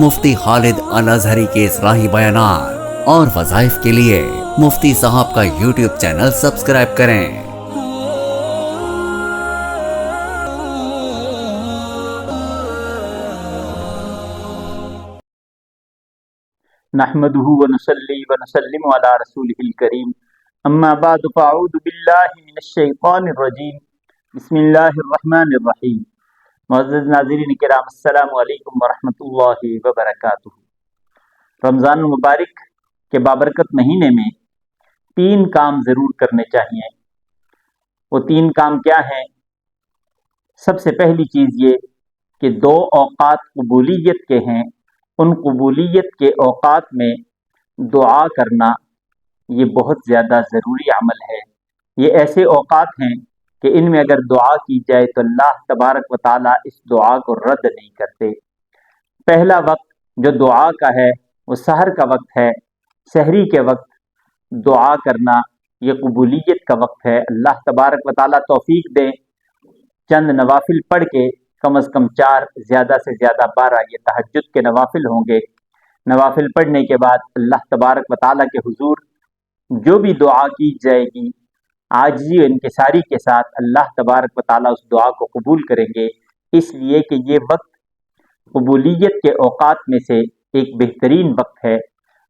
مفتی خالد الازہری کے اصلاحی بیانات اور وظائف کے لیے مفتی صاحب کا یوٹیوب چینل سبسکرائب کریں۔ نحمده ونصلي ونسلم على رسوله الكريم اما بعد فاعوذ باللہ من الشیطان الرجیم بسم اللہ الرحمن الرحیم۔ معزز ناظرین کرام، السلام علیکم ورحمۃ اللہ وبرکاتہ۔ رمضان المبارک کے بابرکت مہینے میں 3 کام ضرور کرنے چاہیے۔ وہ 3 کام کیا ہیں؟ سب سے پہلی چیز یہ کہ 2 اوقات قبولیت کے ہیں، ان قبولیت کے اوقات میں دعا کرنا یہ بہت زیادہ ضروری عمل ہے۔ یہ ایسے اوقات ہیں کہ ان میں اگر دعا کی جائے تو اللہ تبارک و تعالیٰ اس دعا کو رد نہیں کرتے۔ پہلا وقت جو دعا کا ہے وہ سحر کا وقت ہے۔ سحری کے وقت دعا کرنا یہ قبولیت کا وقت ہے۔ اللہ تبارک و تعالیٰ توفیق دے، چند نوافل پڑھ کے کم از کم 4 زیادہ سے زیادہ 12 یہ تہجد کے نوافل ہوں گے۔ نوافل پڑھنے کے بعد اللہ تبارک و تعالیٰ کے حضور جو بھی دعا کی جائے گی عاجزی و انکساری کے ساتھ اللہ تبارک و تعالیٰ اس دعا کو قبول کریں گے، اس لیے کہ یہ وقت قبولیت کے اوقات میں سے ایک بہترین وقت ہے۔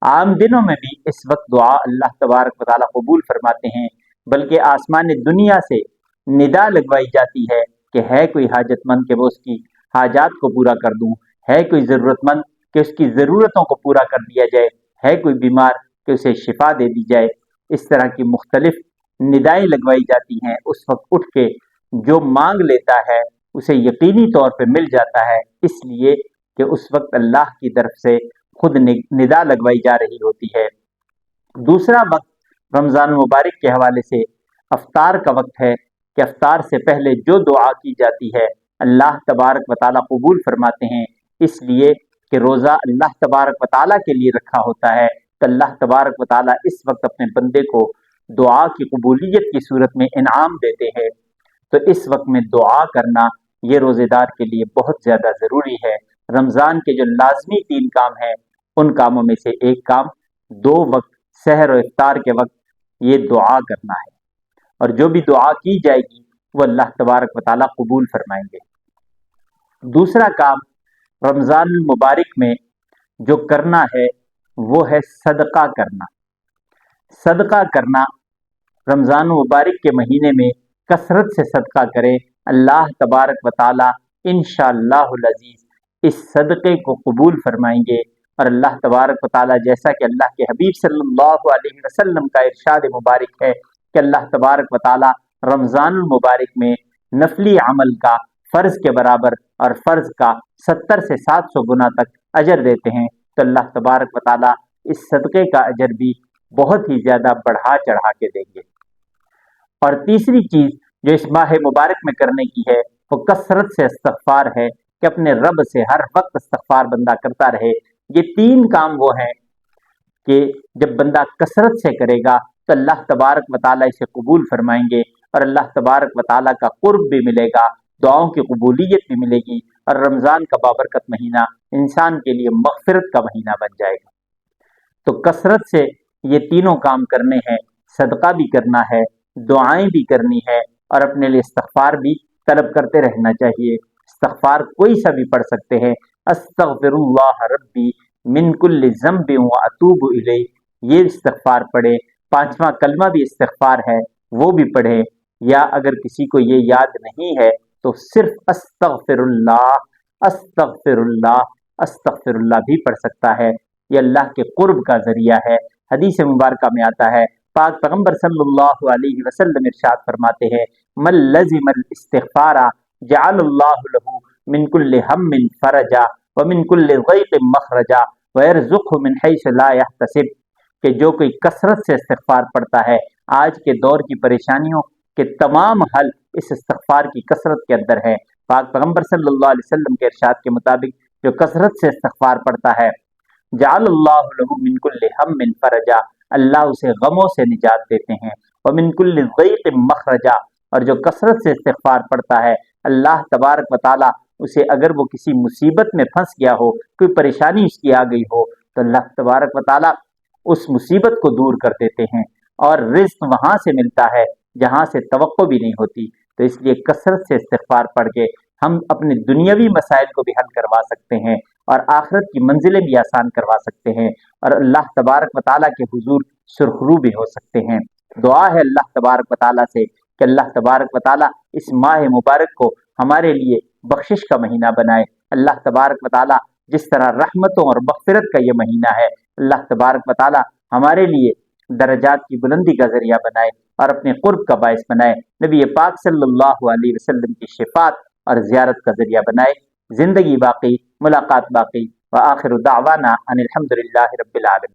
عام دنوں میں بھی اس وقت دعا اللہ تبارک و تعالیٰ قبول فرماتے ہیں، بلکہ آسمان دنیا سے ندا لگوائی جاتی ہے کہ ہے کوئی حاجت مند کہ وہ اس کی حاجات کو پورا کر دوں، ہے کوئی ضرورت مند کہ اس کی ضرورتوں کو پورا کر دیا جائے، ہے کوئی بیمار کہ اسے شفا دے دی جائے۔ اس طرح کی مختلف ندائیں لگوائی جاتی ہیں۔ اس وقت اٹھ کے جو مانگ لیتا ہے اسے یقینی طور پہ مل جاتا ہے، اس لیے کہ اس وقت اللہ کی طرف سے خود ندا لگوائی جا رہی ہوتی ہے۔ دوسرا وقت رمضان مبارک کے حوالے سے افطار کا وقت ہے کہ افطار سے پہلے جو دعا کی جاتی ہے اللہ تبارک و تعالیٰ قبول فرماتے ہیں، اس لیے کہ روزہ اللہ تبارک و تعالیٰ کے لیے رکھا ہوتا ہے تو اللہ تبارک و تعالیٰ اس وقت اپنے بندے کو دعا کی قبولیت کی صورت میں انعام دیتے ہیں۔ تو اس وقت میں دعا کرنا یہ روزے دار کے لیے بہت زیادہ ضروری ہے۔ رمضان کے جو لازمی 3 کام ہیں ان کاموں میں سے ایک کام 2 وقت سحر و افطار کے وقت یہ دعا کرنا ہے، اور جو بھی دعا کی جائے گی وہ اللہ تبارک و تعالیٰ قبول فرمائیں گے۔ دوسرا کام رمضان المبارک میں جو کرنا ہے وہ ہے صدقہ کرنا۔ صدقہ کرنا رمضان المبارک کے مہینے میں کثرت سے صدقہ کرے، اللہ تبارک و تعالیٰ انشاءاللہ العزیز اس صدقے کو قبول فرمائیں گے۔ اور اللہ تبارک و تعالیٰ جیسا کہ اللہ کے حبیب صلی اللہ علیہ وسلم کا ارشاد مبارک ہے کہ اللہ تبارک و تعالیٰ رمضان المبارک میں نفلی عمل کا فرض کے برابر اور فرض کا 70 سے 700 گنا تک اجر دیتے ہیں، تو اللہ تبارک و تعالیٰ اس صدقے کا اجر بھی بہت ہی زیادہ بڑھا چڑھا کے دیں گے۔ اور تیسری چیز جو اس ماہ مبارک میں کرنے کی ہے وہ کثرت سے استغفار ہے کہ اپنے رب سے ہر وقت استغفار بندہ کرتا رہے۔ یہ 3 کام وہ ہیں کہ جب بندہ کثرت سے کرے گا تو اللہ تبارک و تعالیٰ اسے قبول فرمائیں گے، اور اللہ تبارک و تعالیٰ کا قرب بھی ملے گا، دعاؤں کی قبولیت بھی ملے گی، اور رمضان کا بابرکت مہینہ انسان کے لیے مغفرت کا مہینہ بن جائے گا۔ تو کثرت سے یہ 3 کام کرنے ہیں، صدقہ بھی کرنا ہے، دعائیں بھی کرنی ہے، اور اپنے لیے استغفار بھی طلب کرتے رہنا چاہیے۔ استغفار کوئی سا بھی پڑھ سکتے ہیں، استغفر اللہ ربی من کل ذنب واتوب الیہ، یہ استغفار پڑھے۔ 5واں کلمہ بھی استغفار ہے، وہ بھی پڑھے، یا اگر کسی کو یہ یاد نہیں ہے تو صرف استغفر اللہ استغفر اللہ بھی پڑھ سکتا ہے۔ یہ اللہ کے قرب کا ذریعہ ہے۔ حدیث مبارکہ میں آتا ہے، پاک پیغمبر صلی اللہ علیہ وسلم ارشاد فرماتے ہیں، من لزم الاستغفار جعل اللہ له من کل ہم فرجا ومن کل ضیق مخرجا ویرزقہ من حیث لا یحتسب، کہ جو کوئی کثرت سے استغفار پڑھتا ہے، آج کے دور کی پریشانیوں کے تمام حل اس استغفار کی کثرت کے اندر ہے۔ پاک پیغمبر صلی اللہ علیہ وسلم کے ارشاد کے مطابق جو کثرت سے استغفار پڑھتا ہے، جعل اللہ له من کل ہم فرجا، اللہ اسے غموں سے نجات دیتے ہیں، ومن کل ضیق مخرجا، اور جو کثرت سے استغفار پڑھتا ہے اللہ تبارک و تعالیٰ اسے اگر وہ کسی مصیبت میں پھنس گیا ہو، کوئی پریشانی اس کی آ گئی ہو، تو اللہ تبارک و تعالیٰ اس مصیبت کو دور کر دیتے ہیں، اور رزق وہاں سے ملتا ہے جہاں سے توقع بھی نہیں ہوتی۔ تو اس لیے کثرت سے استغفار پڑھ کے ہم اپنے دنیاوی مسائل کو بھی حل کروا سکتے ہیں، اور آخرت کی منزلیں بھی آسان کروا سکتے ہیں، اور اللہ تبارک و تعالیٰ کے حضور سرخرو بھی ہو سکتے ہیں۔ دعا ہے اللہ تبارک و تعالیٰ سے کہ اللہ تبارک و تعالیٰ اس ماہ مبارک کو ہمارے لیے بخشش کا مہینہ بنائے۔ اللہ تبارک و تعالیٰ جس طرح رحمتوں اور مغفرت کا یہ مہینہ ہے، اللہ تبارک و تعالیٰ ہمارے لیے درجات کی بلندی کا ذریعہ بنائے اور اپنے قرب کا باعث بنائے، نبی پاک صلی اللہ علیہ وسلم کی شفاعت اور زیارت کا ذریعہ بنائے۔ زندگی باقی، ملاقات باقی، وآخر دعوانا ان الحمد للہ رب العالمین۔